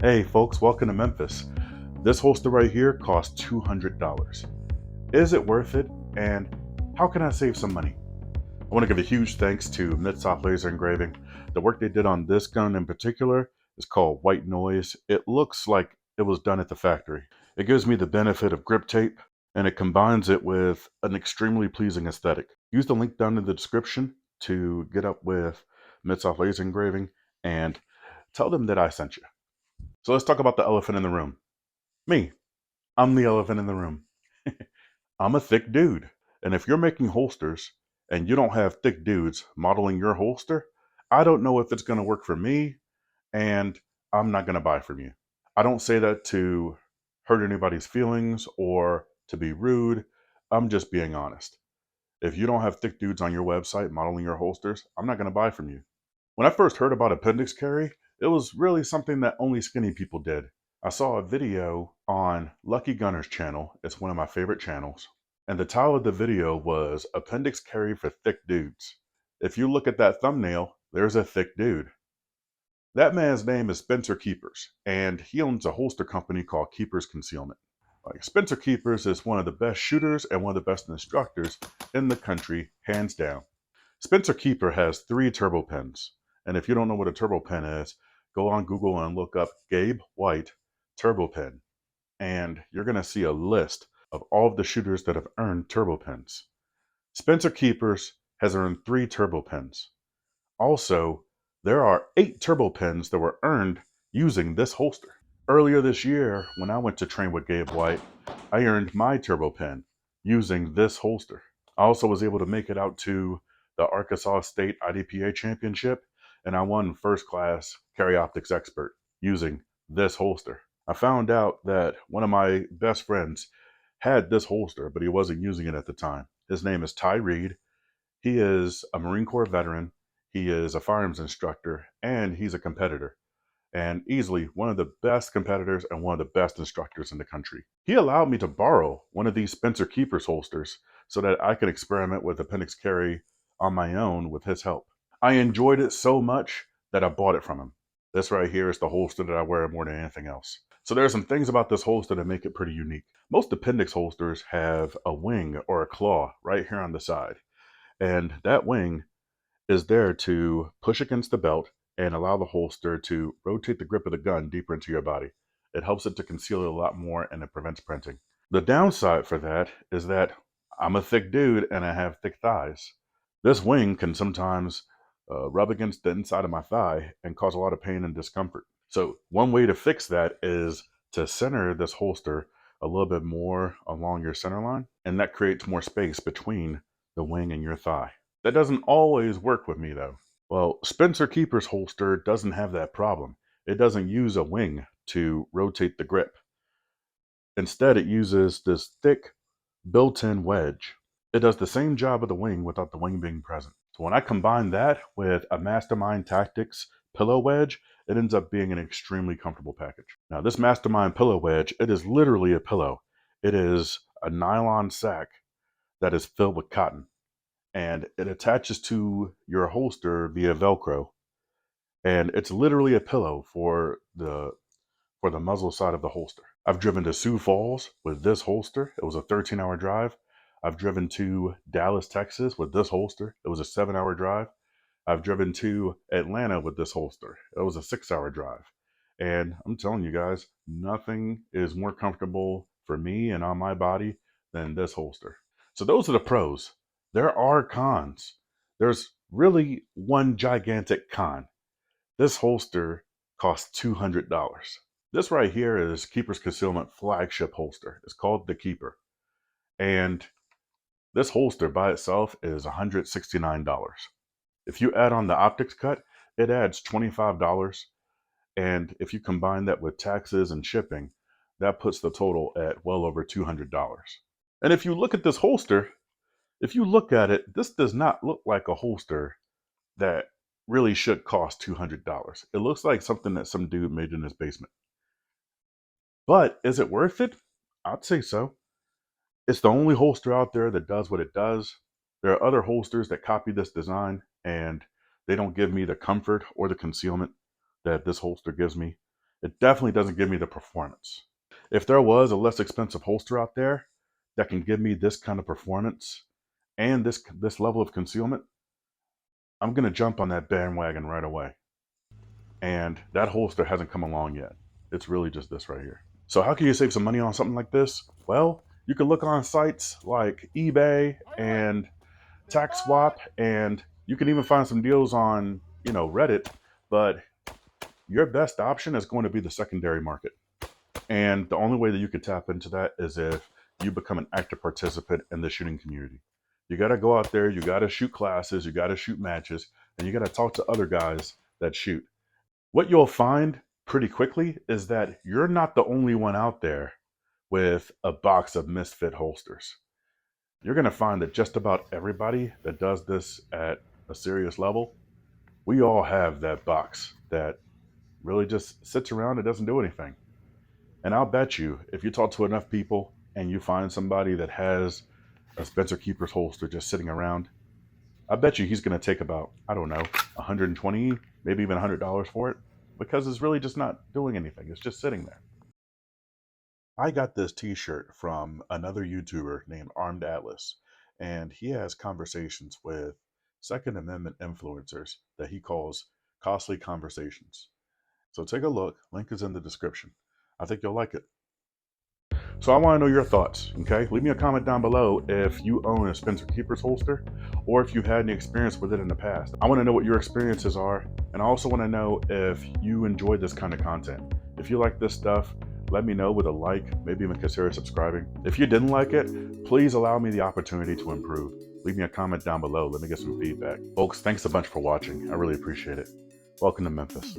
Hey folks, welcome to Memphis. This holster right here costs $200. Is it worth it? And how can I save some money? I want to give a huge thanks to MidSouth Laser Engraving. The work they did on this gun in particular is called White Noise. It looks like it was done at the factory. It gives me the benefit of grip tape and it combines it with an extremely pleasing aesthetic. Use the link down in the description to get up with MidSouth Laser Engraving and tell them that I sent you. So let's talk about the elephant in the room. Me. I'm the elephant in the room. I'm a thick dude. And if you're making holsters and you don't have thick dudes modeling your holster, I don't know if it's going to work for me and I'm not going to buy from you. I don't say that to hurt anybody's feelings or to be rude. I'm just being honest. If you don't have thick dudes on your website modeling your holsters, I'm not going to buy from you. When I first heard about appendix carry, it was really something that only skinny people did. I saw a video on Lucky Gunner's channel. It's one of my favorite channels. And the title of the video was Appendix Carry for Thick Dudes. If you look at that thumbnail, there's a thick dude. That man's name is Spencer Keepers, and he owns a holster company called Keepers Concealment. Spencer Keepers is one of the best shooters and one of the best instructors in the country, hands down. Spencer Keeper has 3 turbo pens. And if you don't know what a turbo pen is, go on Google and look up Gabe White turbo pen. And you're going to see a list of all of the shooters that have earned turbo pens. Spencer Keepers has earned 3 turbo pens. Also, there are 8 turbo pens that were earned using this holster. Earlier this year, when I went to train with Gabe White, I earned my turbo pen using this holster. I also was able to make it out to the Arkansas State IDPA Championship, and I won first class carry optics expert using this holster. I found out that one of my best friends had this holster, but he wasn't using it at the time. His name is Ty Reed. He is a Marine Corps veteran. He is a firearms instructor, and he's a competitor, and easily one of the best competitors and one of the best instructors in the country. He allowed me to borrow one of these Spencer Keepers holsters so that I could experiment with appendix carry on my own with his help. I enjoyed it so much that I bought it from him. This right here is the holster that I wear more than anything else. So there are some things about this holster that make it pretty unique. Most appendix holsters have a wing or a claw right here on the side. And that wing is there to push against the belt and allow the holster to rotate the grip of the gun deeper into your body. It helps it to conceal it a lot more and it prevents printing. The downside for that is that I'm a thick dude and I have thick thighs. This wing can sometimes rub against the inside of my thigh and cause a lot of pain and discomfort. So one way to fix that is to center this holster a little bit more along your center line, and that creates more space between the wing and your thigh. That doesn't always work with me though. Well, Spencer Keeper's holster doesn't have that problem. It doesn't use a wing to rotate the grip. Instead, it uses this thick built-in wedge. It does the same job of the wing without the wing being present. So when I combine that with a Mastermind Tactics pillow wedge, it ends up being an extremely comfortable package. Now this Mastermind pillow wedge, it is literally a pillow. It is a nylon sack that is filled with cotton, and it attaches to your holster via Velcro. And it's literally a pillow for the muzzle side of the holster. I've driven to Sioux Falls with this holster. It was a 13-hour drive. I've driven to Dallas, Texas with this holster. It was a 7-hour drive. I've driven to Atlanta with this holster. It was a 6-hour drive. And I'm telling you guys, nothing is more comfortable for me and on my body than this holster. So those are the pros. There are cons. There's really one gigantic con. This holster costs $200. This right here is Keepers Concealment flagship holster. It's called the Keeper. And this holster by itself is $169. If you add on the optics cut, it adds $25. And if you combine that with taxes and shipping, that puts the total at well over $200. And if you look at this holster, if you look at it, this does not look like a holster that really should cost $200. It looks like something that some dude made in his basement. But is it worth it? I'd say so. It's the only holster out there that does what it does. There are other holsters that copy this design and they don't give me the comfort or the concealment that this holster gives me. It definitely doesn't give me the performance. If there was a less expensive holster out there that can give me this kind of performance and this level of concealment, I'm gonna jump on that bandwagon right away. And that holster hasn't come along yet. It's really just this right here. So how can you save some money on something like this? Well, you can look on sites like eBay and TaxSwap, and you can even find some deals on, Reddit, but your best option is going to be the secondary market. And the only way that you could tap into that is if you become an active participant in the shooting community. You got to go out there, you got to shoot classes, you got to shoot matches, and you got to talk to other guys that shoot. What you'll find pretty quickly is that you're not the only one out there with a box of misfit holsters. You're going to find that just about everybody that does this at a serious level, we all have that box that really just sits around and doesn't do anything. And I'll bet you, if you talk to enough people and you find somebody that has a Spencer Keepers holster just sitting around, I bet you he's going to take about, I don't know, 120, maybe even $100 for it, because it's really just not doing anything. It's just sitting there. I got this t-shirt from another YouTuber named Armed Atlas, and he has conversations with Second Amendment influencers that he calls Costly Conversations. So take a look. Link is in the description. I think you'll like it. So I want to know your thoughts, okay? Leave me a comment down below if you own a Spencer Keepers holster or if you've had any experience with it in the past. I want to know what your experiences are, and I also want to know if you enjoyed this kind of content. If you like this stuff, let me know with a like, maybe even consider subscribing. If you didn't like it, please allow me the opportunity to improve. Leave me a comment down below. Let me get some feedback. Folks, thanks a bunch for watching. I really appreciate it. Welcome to Memphis.